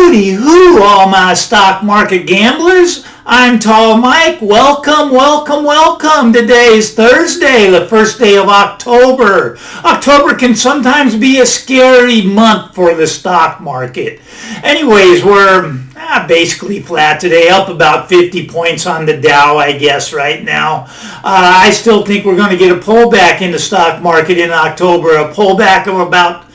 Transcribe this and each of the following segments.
Hooty hoo, all my stock market gamblers. I'm Tall Mike. Welcome, welcome, welcome. Today is Thursday, the first day of October. October can sometimes be a scary month for the stock market. Anyways, we're basically flat today, up about 50 points on the Dow, I guess, right now. I still think we're going to get a pullback in the stock market in October, a pullback of about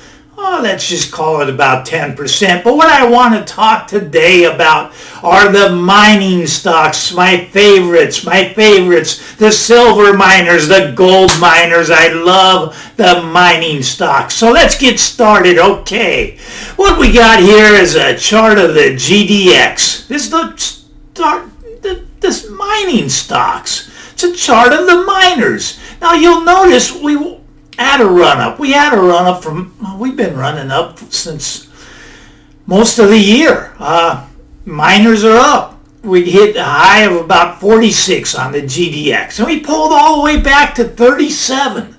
let's just call it about 10%. But what I want to talk today about are the mining stocks, my favorites, the silver miners, the gold miners. I love the mining stocks. So let's get started. Okay, what we got here is a chart of the GDX. This is this mining stocks. It's a chart of the miners. Now you'll notice we had a run up. We've been running up since most of the year. Miners are up. We hit a high of about 46 on the GDX, and we pulled all the way back to 37.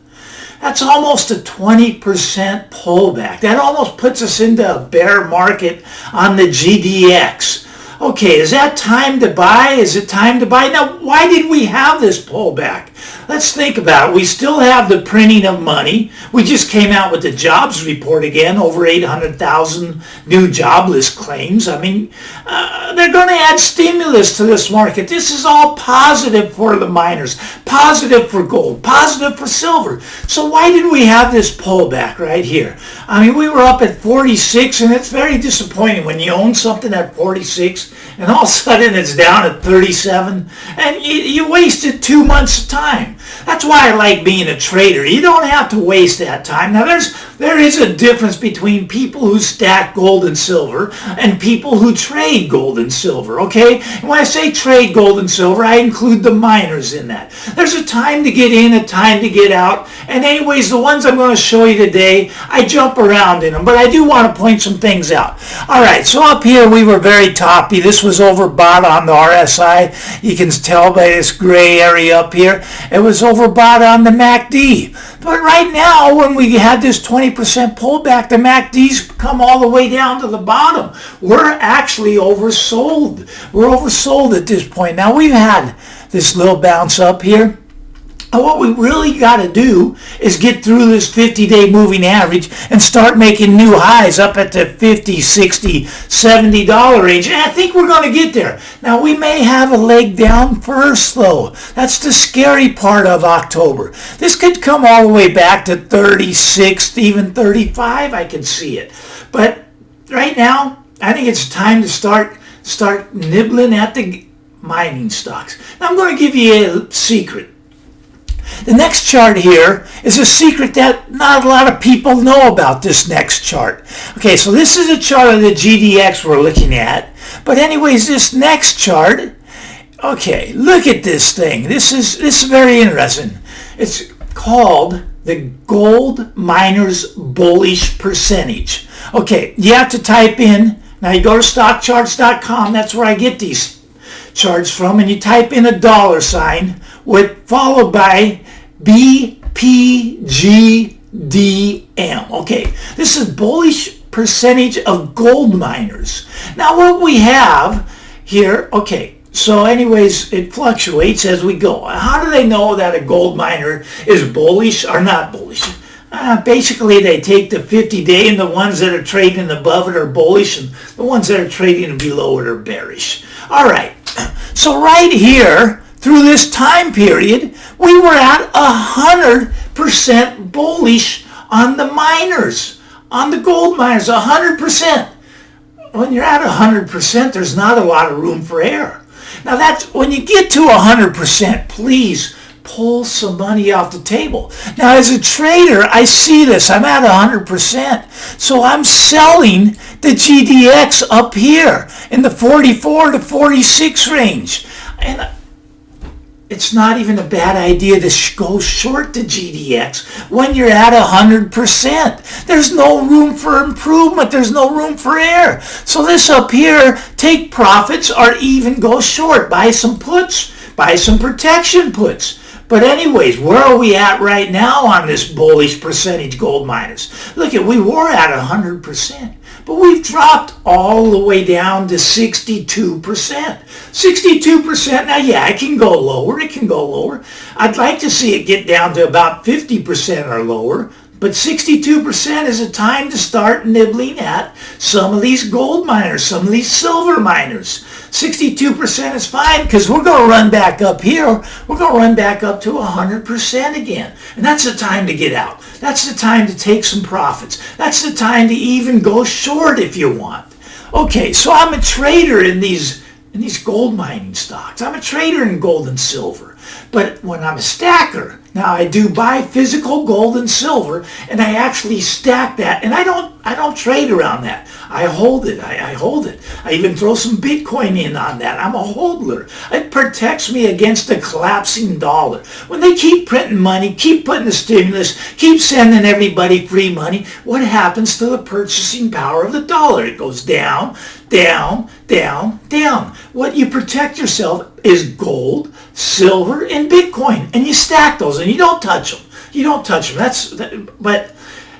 That's almost a 20% pullback. That almost puts us into a bear market on the GDX. Okay, is that time to buy? Is it time to buy? Now, why did we have this pullback? Let's think about it. We still have the printing of money. We just came out with the jobs report again, over 800,000 new jobless claims. I mean, they're going to add stimulus to this market. This is all positive for the miners, positive for gold, positive for silver. So why did we have this pullback right here? I mean, we were up at 46, and it's very disappointing when you own something at 46 and all of a sudden it's down at 37, and you wasted 2 months of time. That's why I like being a trader. You don't have to waste that time. Now there is a difference between people who stack gold and silver and people who trade gold and silver, okay? And when I say trade gold and silver, I include the miners in that. There's a time to get in, a time to get out, and anyways, the ones I'm going to show you today, I jump around in them, but I do want to point some things out. All right, so up here we were very toppy. This was overbought on the RSI. You can tell by this gray area up here. It was overbought on the MACD. But right now, when we had this 20% pullback, the MACD's come all the way down to the bottom. We're actually oversold. We're oversold at this point. Now, we've had this little bounce up here. And what we really got to do is get through this 50-day moving average and start making new highs up at the $50, $60, $70 range. And I think we're going to get there. Now, we may have a leg down first, though. That's the scary part of October. This could come all the way back to 36, even 35. I can see it. But right now, I think it's time to start nibbling at the mining stocks. Now, I'm going to give you a secret. The next chart here is a secret that not a lot of people know about, this next chart. Okay, so this is a chart of the GDX we're looking at. But anyways, this next chart, okay, look at this thing. This is very interesting. It's called the gold miners bullish percentage. Okay, you have to type in, now you go to stockcharts.com, that's where I get these charts from, and you type in a $sign followed by BPGDM. Okay, this is bullish percentage of gold miners. Now what we have here, okay, so anyways, it fluctuates as we go. How do they know that a gold miner is bullish or not bullish? Basically, they take the 50-day, and the ones that are trading above it are bullish, and the ones that are trading below it are bearish. All right, so right here, through this time period, we were at 100% bullish on the miners, on the gold miners, 100%. When you're at 100%, there's not a lot of room for error. Now, that's when you get to 100%, please pull some money off the table. Now, as a trader, I see this. I'm at 100%. So I'm selling the GDX up here in the 44 to 46 range. And it's not even a bad idea to go short the GDX when you're at 100%. There's no room for improvement. There's no room for error. So this up here, take profits or even go short. Buy some puts. Buy some protection puts. But anyways, where are we at right now on this bullish percentage gold miners? Look, we were at 100%. but we've dropped all the way down to 62%. 62%, now yeah, it can go lower, I'd like to see it get down to about 50% or lower, but 62% is a time to start nibbling at some of these gold miners, some of these silver miners. 62% is fine because we're going to run back up here. We're going to run back up to 100% again. And that's the time to get out. That's the time to take some profits. That's the time to even go short if you want. Okay, so I'm a trader in these gold mining stocks. I'm a trader in gold and silver. But when I'm a stacker, now I do buy physical gold and silver, and I actually stack that, and I don't trade around that. I hold it. I hold it. I even throw some Bitcoin in on that. I'm a hodler. It protects me against a collapsing dollar. When they keep printing money, keep putting the stimulus, keep sending everybody free money, what happens to the purchasing power of the dollar? It goes down, down, down, down. What you protect yourself is gold, silver, and Bitcoin, and you stack those, and you don't touch them. You don't touch them. But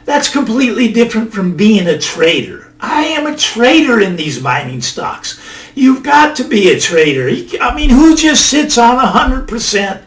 that's completely different from being a trader. I am a trader in these mining stocks. You've got to be a trader. I mean, who just sits on 100%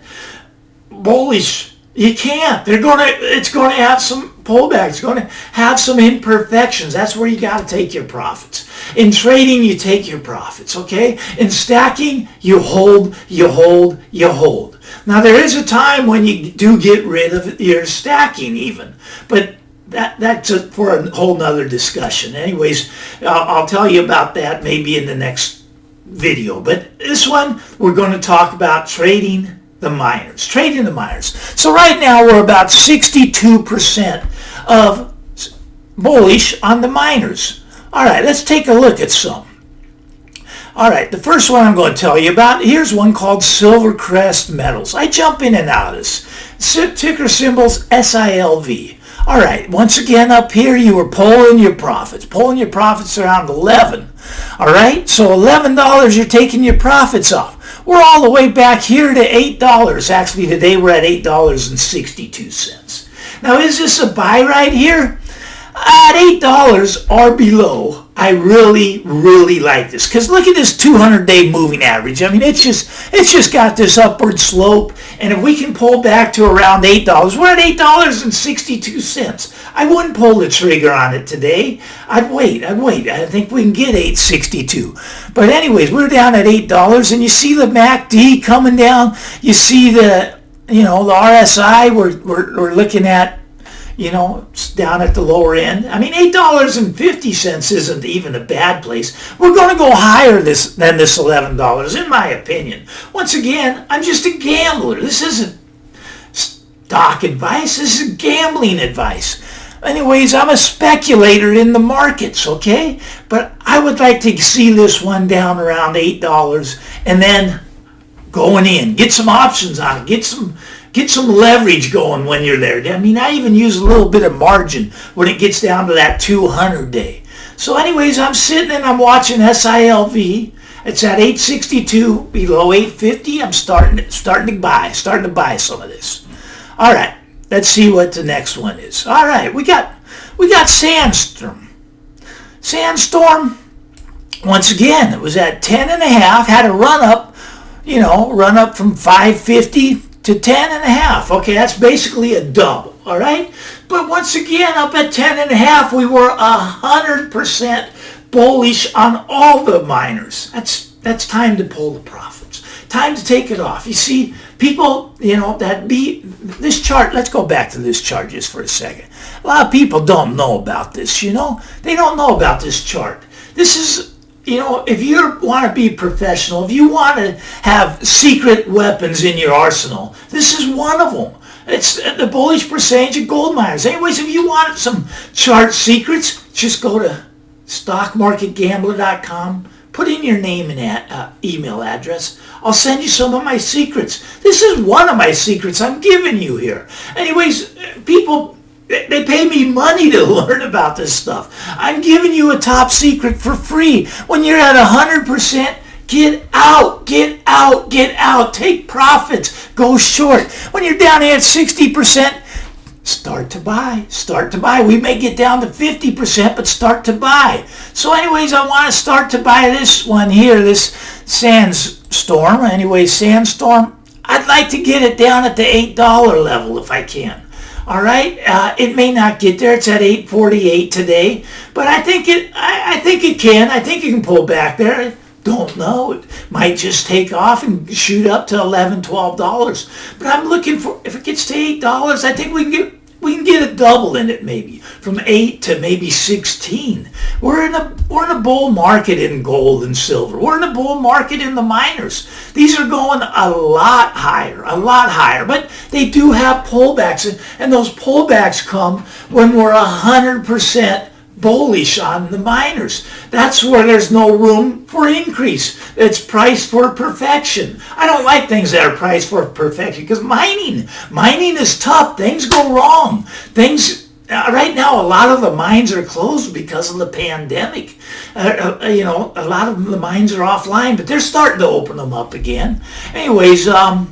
bullish? You can't. It's going to have some pullbacks. It's going to have some imperfections. That's where you got to take your profits. In trading, you take your profits, okay? In stacking, you hold, you hold, you hold. Now, there is a time when you do get rid of your stacking even, but that's for a whole nother discussion. Anyways, I'll tell you about that maybe in the next video. But this one, we're going to talk about trading the miners. Trading the miners. So right now, we're about 62% of bullish on the miners. All right, let's take a look at some. All right, the first one I'm going to tell you about, here's one called Silvercrest Metals. I jump in and out of this. Ticker symbol's SILV. All right, once again up here, you were pulling your profits around 11. All right, so $11, you're taking your profits off. We're all the way back here to $8. Actually, today we're at $8.62. Now, is this a buy right here? At $8 or below, I really, really like this. Because look at this 200-day moving average. I mean, it's just got this upward slope. And if we can pull back to around $8, we're at $8.62. I wouldn't pull the trigger on it today. I'd wait. I think we can get $8.62. But anyways, we're down at $8, and you see the MACD coming down. You see the RSI we're looking at. It's down at the lower end. I mean, $8.50 isn't even a bad place. We're going to go higher than this $11, in my opinion. Once again, I'm just a gambler. This isn't stock advice. This is gambling advice. Anyways, I'm a speculator in the markets, okay? But I would like to see this one down around $8 and then going in. Get some options on it. Get some leverage going when you're there. I mean, I even use a little bit of margin when it gets down to that 200-day. So anyways, I'm sitting and I'm watching SILV. It's at 862, below 850. I'm starting to buy some of this. All right, let's see what the next one is. All right, we got Sandstorm. Sandstorm, once again, it was at 10.5, had a run up from 550 to 10.5. Okay, that's basically a double, all right? But once again, up at 10.5, we were 100% bullish on all the miners. That's time to pull the profits. Time to take it off. You see, people, this chart, let's go back to this chart just for a second. A lot of people don't know about this, They don't know about this chart. This is, if you want to be professional, if you want to have secret weapons in your arsenal, this is one of them. It's the bullish percentage of gold miners. Anyways, if you want some chart secrets, just go to stockmarketgambler.com, put in your name and email address. I'll send you some of my secrets. This is one of my secrets I'm giving you here. Anyways, people, they pay me money to learn about this stuff. I'm giving you a top secret for free. When you're at 100%, get out. Take profits. Go short. When you're down here at 60%, start to buy. Start to buy. We may get down to 50%, but start to buy. So anyways, I want to start to buy this one here, this Sandstorm. Anyways, Sandstorm, I'd like to get it down at the $8 level if I can. All right, it may not get there. It's at 8.48 today, but I think it can. I think it can pull back there. I don't know. It might just take off and shoot up to $11, $12. But I'm looking for, if it gets to $8, I think we can get a double in it, maybe from 8 to maybe 16. We're in a bull market in gold and silver. We're in a bull market in the miners. These are going a lot higher, but they do have pullbacks, and those pullbacks come when we're 100% bullish on the miners. That's where there's no room for increase. It's priced for perfection. I don't like things that are priced for perfection because mining is tough. Things go wrong. Right now, a lot of the mines are closed because of the pandemic. A lot of the mines are offline, but they're starting to open them up again. Anyways, I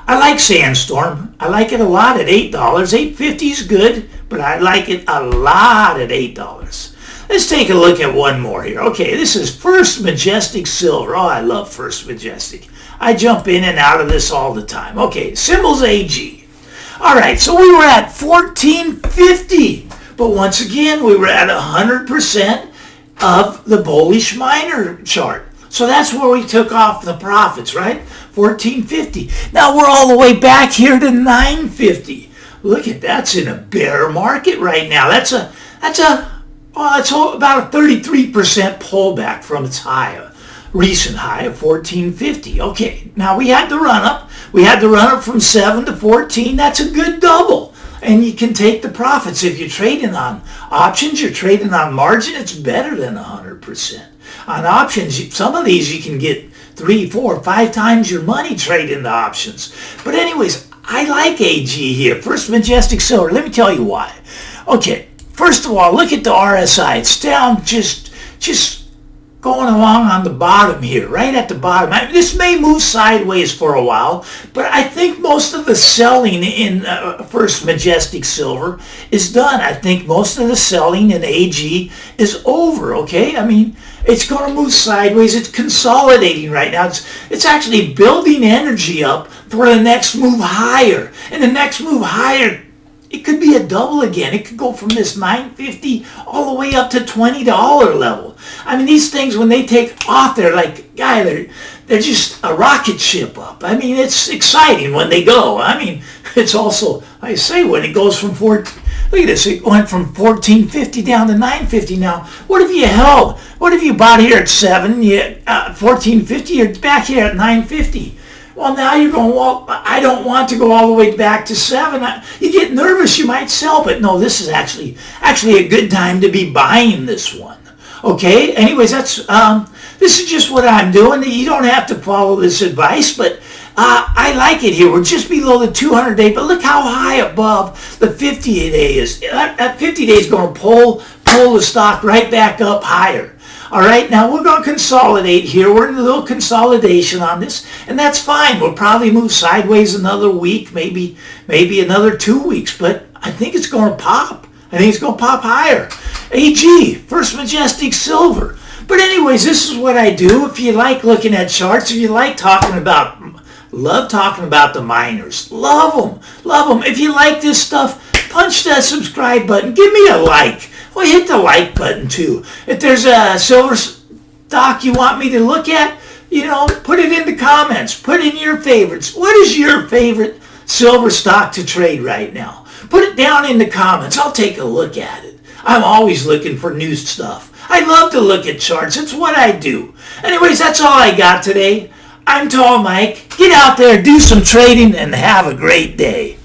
like Sandstorm. I like it a lot at $8. $8.50 is good, but I like it a lot at $8. Let's take a look at one more here. Okay, this is First Majestic Silver. Oh, I love First Majestic. I jump in and out of this all the time. Okay, symbol's AG. All right, so we were at 1450, but once again, we were at 100% of the bullish miner chart. So that's where we took off the profits, right? 1450. Now we're all the way back here to 950. Look at that's in a bear market right now. That's about a 33% pullback from its recent high of 1450. Okay, now we had the run up. We had the run up from 7 to 14. That's a good double. And you can take the profits. If you're trading on options, you're trading on margin, it's better than 100%. On options, some of these you can get 3, 4, 5 times your money trading the options. But anyways, I like AG here. First Majestic Silver. Let me tell you why. Okay, first of all, look at the RSI. It's down just going along on the bottom here, right at the bottom. This may move sideways for a while, but I think most of the selling in First Majestic Silver is done. I think most of the selling in AG is over, okay? I mean, it's going to move sideways. It's consolidating right now. It's actually building energy up for the next move higher. And the next move higher, it could be a double again. It could go from this $9.50 all the way up to $20 level. I mean, these things, when they take off, they're just a rocket ship up. I mean, it's exciting when they go. I mean, it's also, I say, when it goes from look at this, it went from $14.50 down to $9.50 now. What have you held? What have you bought here at 7? $14.50, you're back here at $9.50. Well, now you're going, well, I don't want to go all the way back to 7. You get nervous, you might sell, but no, this is actually a good time to be buying this one. Okay, anyways, this is just what I'm doing. You don't have to follow this advice, but I like it here. We're just below the 200-day, but look how high above the 50-day is. That 50-day is going to pull the stock right back up higher. All right, now we're going to consolidate here. We're in a little consolidation on this, and that's fine. We'll probably move sideways another week, maybe another 2 weeks, but I think it's going to pop. I think it's going to pop higher. AG, First Majestic Silver. But anyways, this is what I do. If you like looking at charts, if you like love talking about the miners. Love them. If you like this stuff, punch that subscribe button. Give me a like. Well, hit the like button too. If there's a silver stock you want me to look at, put it in the comments. Put in your favorites. What is your favorite silver stock to trade right now? Put it down in the comments. I'll take a look at it. I'm always looking for new stuff. I love to look at charts. It's what I do. Anyways, that's all I got today. I'm Tall Mike. Get out there, do some trading, and have a great day.